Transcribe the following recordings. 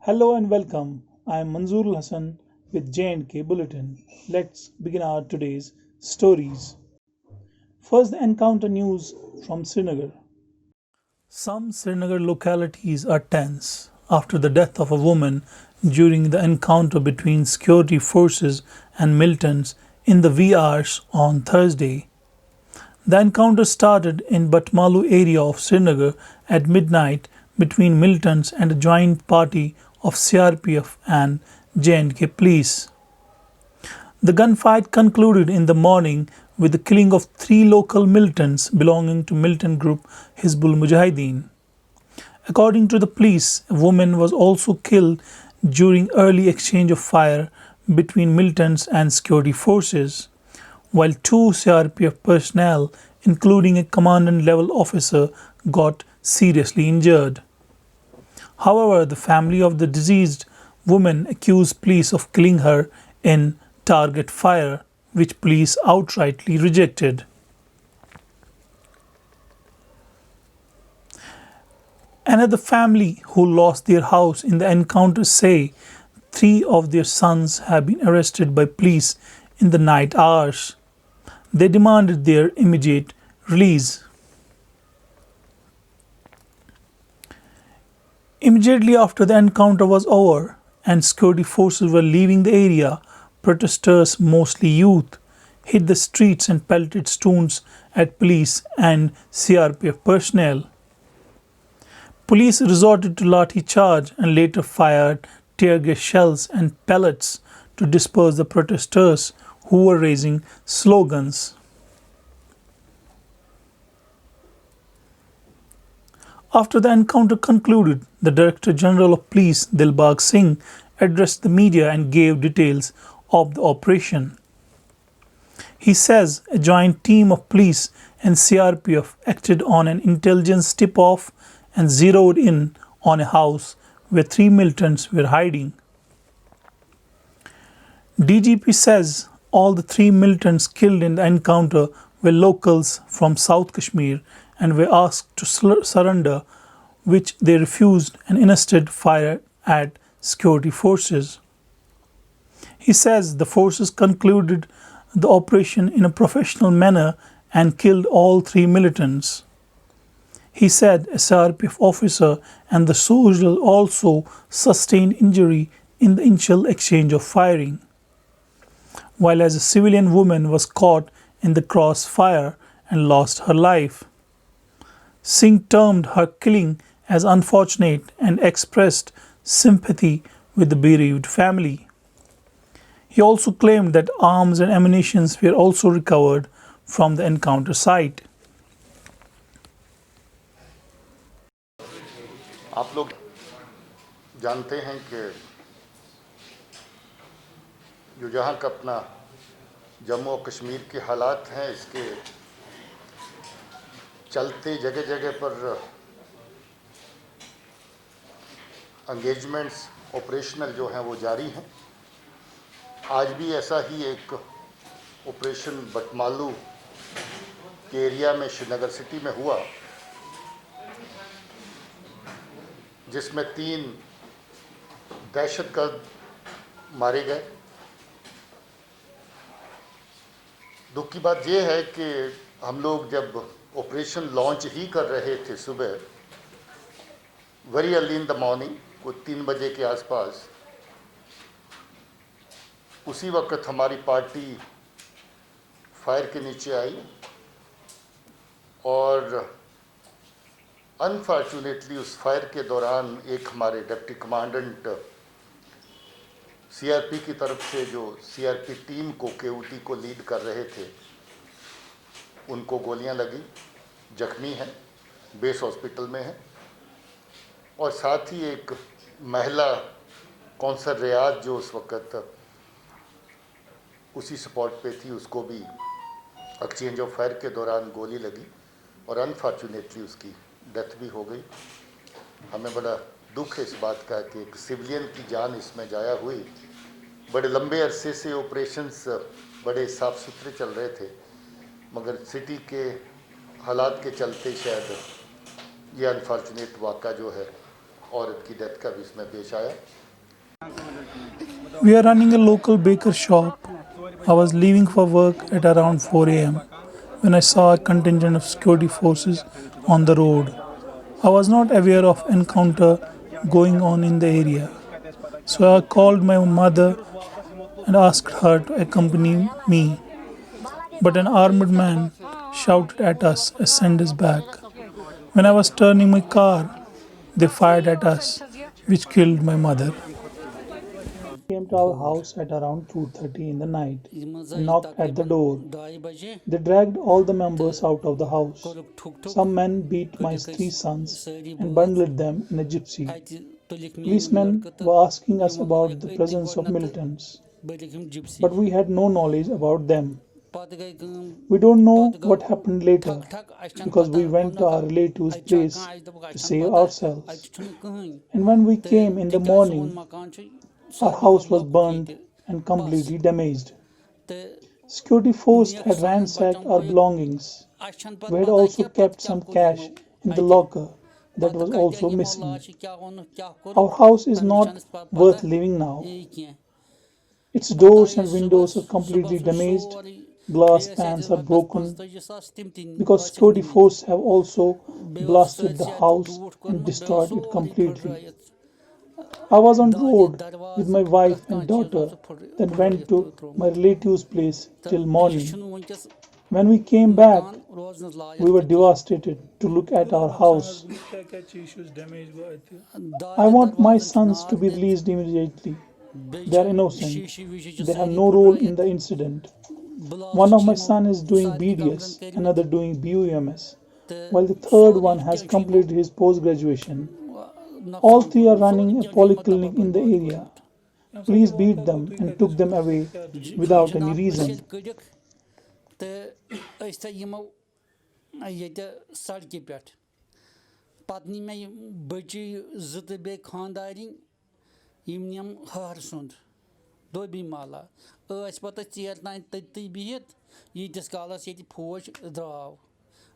Hello and welcome. I am Manzoor Hassan with J&K Bulletin. Let's begin our today's stories. First, the encounter news from Srinagar. Some Srinagar localities are tense after the death of a woman during the encounter between security forces and militants in the wee hours on Thursday. The encounter started in Batmalu area of Srinagar at midnight between militants and a joint party of CRPF and J&K police. The gunfight concluded in the morning with the killing of three local militants belonging to militant group Hizbul Mujahideen. According to the police, a woman was also killed during early exchange of fire between militants and security forces, while two CRPF personnel, including a commandant level officer, got seriously injured. However, the family of the deceased woman accused police of killing her in target fire, which police outrightly rejected. Another family who lost their house in the encounter say three of their sons have been arrested by police in the night hours. They demanded their immediate release. Immediately after the encounter was over and security forces were leaving the area, protesters, mostly youth, hit the streets and pelted stones at police and CRPF personnel. Police resorted to lathi charge and later fired tear gas shells and pellets to disperse the protesters who were raising slogans. After the encounter concluded, the Director General of Police, Dilbag Singh, addressed the media and gave details of the operation. He says a joint team of police and CRPF acted on an intelligence tip-off and zeroed in on a house where three militants were hiding. DGP says all the three militants killed in the encounter were locals from South Kashmir and were asked to surrender, which they refused and instead fired at security forces. He says the forces concluded the operation in a professional manner and killed all three militants. He said a CRPF officer and the soldier also sustained injury in the initial exchange of firing, while as a civilian woman was caught in the crossfire and lost her life. Singh termed her killing as unfortunate and expressed sympathy with the bereaved family. He also claimed that arms and ammunition were also recovered from the encounter site. आप लोग जानते हैं कि जो जहाँ का अपना जम्मू और कश्मीर के हालात हैं, इसके चलते जगह जगह पर एंगेजमेंट्स ऑपरेशनल जो हैं वो जारी हैं। आज भी ऐसा ही एक ऑपरेशन बटमालू के एरिया में श्रीनगर सिटी में हुआ, जिसमें 3 दहशतगर्द मारे गए। दुख की बात यह है कि हम लोग जब ऑपरेशन लॉन्च ही कर रहे थे सुबह, very early in the morning, कुछ 3 बजे के आसपास, उसी वक्त हमारी पार्टी फायर के नीचे आई और अनफॉर्चुनेटली उस फायर के दौरान एक हमारे डिप्टी कमांडेंट सीआरपी की तरफ से, जो सीआरपी टीम को केओटी को लीड कर रहे थे, उनको गोलियां लगी, जख्मी हैं, बेस हॉस्पिटल में हैं। और साथ ही एक महिला कौंसल रियाज जो उस वक्त उसी स्पॉट पे थी, उसको भी एक्सचेंज ऑफ फायर के दौरान गोली लगी और अनफॉर्चुनेटली उसकी डेथ भी हो गई। हमें बड़ा दुख है इस बात का कि एक सिविलियन की जान इसमें जाया हुई। बड़े लंबे अरसे से ऑपरेशंस बड़े साफ़ सुथरे चल रहे थे, मगर सिटी के हालात के चलते शायद ये अनफॉर्चुनेट वाक़ा जो है औरत की डेथ का भी इसमें पेश आया। We are running a local baker shop. I was leaving for work at around 4 a.m. when I saw a contingent of security forces on the road. I was not aware of encounter going on in the area. So I called my mother and asked her to accompany me. But an armed man shouted at us and sent us back. When I was turning my car, they fired at us, which killed my mother. Came to our house at around 2:30 in the night and knocked at the door. They dragged all the members out of the house. Some men beat my three sons and bundled them in a gypsy. Policemen were asking us about the presence of militants, but we had no knowledge about them. We don't know what happened later because we went to our relative's place to save ourselves. And when we came in the morning, our house was burned and completely damaged. Security force had ransacked our belongings. We had also kept some cash in the locker that was also missing. Our house is not worth living now. Its doors and windows are completely damaged. Glass pans are broken because security forces have also blasted the house and destroyed it completely. I was on road with my wife and daughter, then went to my relative's place till morning. When we came back, we were devastated to look at our house. I want my sons to be released immediately. They are innocent. They have no role in the incident. One of my sons is doing BDS, another doing BUMS, while the third one has completed his post-graduation. All three are running a polyclinic in the area. Police beat them and took them away without any reason. Dobi mala. Pata tsiet nine tati bihit, yitis kalas yeti poch draw.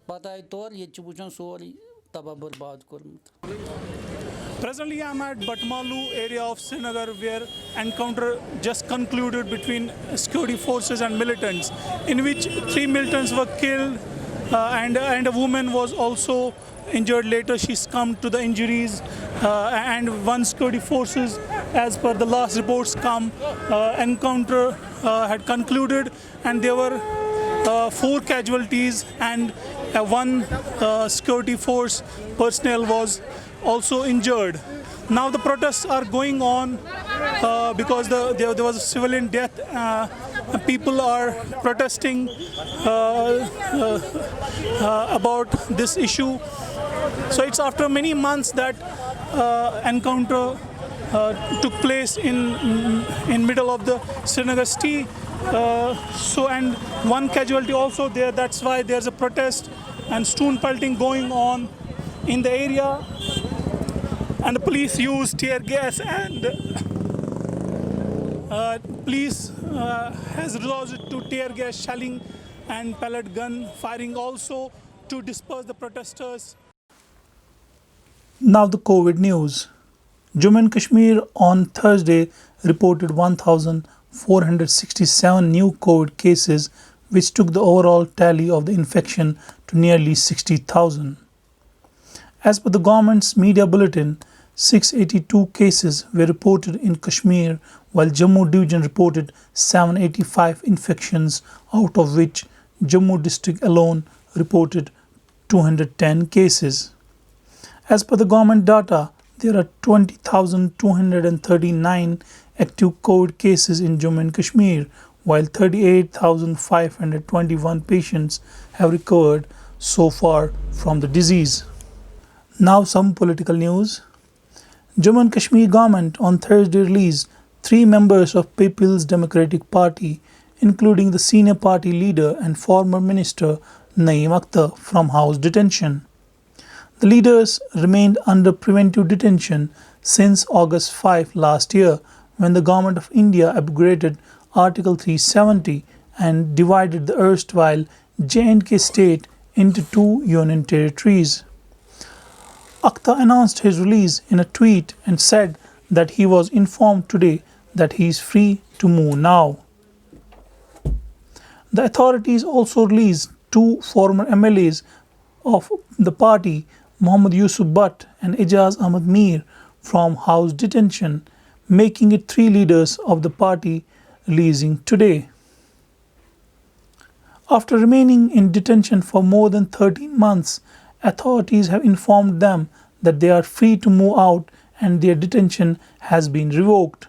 But I thought yet chubuchan sori tababur bad kurmut. Presently, I am at Batmalu area of Srinagar where encounter just concluded between security forces and militants, in which 3 militants were killed and a woman was also injured. Later, she succumbed to the injuries, and one security forces, as per the last reports come, encounter had concluded, and there were 4 casualties, and one security force personnel was also injured. Now the protests are going on because there was a civilian death. People are protesting about this issue. So it's after many months that encounter took place in middle of the Srinagar city. And one casualty also there. That's why there's a protest and stone pelting going on in the area. And the police used tear gas, and police has resorted to tear gas shelling and pellet gun firing also to disperse the protesters. Now the COVID news. Jammu and Kashmir on Thursday reported 1,467 new COVID cases, which took the overall tally of the infection to nearly 60,000. As per the government's media bulletin, 682 cases were reported in Kashmir, while Jammu division reported 785 infections, out of which Jammu district alone reported 210 cases. As per the government data, there are 20,239 active COVID cases in Jammu and Kashmir, while 38,521 patients have recovered so far from the disease. Now some political news. Jammu and Kashmir government on Thursday released 3 members of People's Democratic Party, including the senior party leader and former minister Naeem Akhtar, from house detention. The leaders remained under preventive detention since August 5 last year, when the Government of India abrogated Article 370 and divided the erstwhile J&K state into 2 union territories. Akhtar Gupta announced his release in a tweet and said that he was informed today that he is free to move now. The authorities also released two former MLAs of the party, Mohammad Yusuf Butt and Ijaz Ahmad Mir, from house detention, making it three leaders of the party releasing today. After remaining in detention for more than 13 months, authorities have informed them that they are free to move out and their detention has been revoked.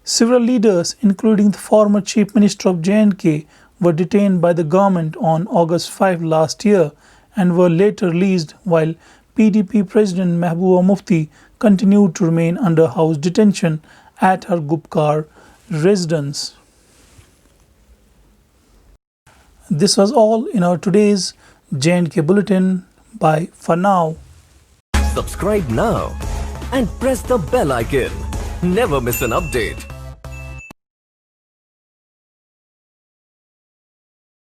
Several leaders, including the former Chief Minister of J&K, were detained by the government on August 5 last year and were later released, while PDP President Mehbooba Mufti continued to remain under house detention at her Gupkar residence. This was all in our today's J&K Bulletin. Bye for now. Subscribe now and press the bell icon. Never miss an update.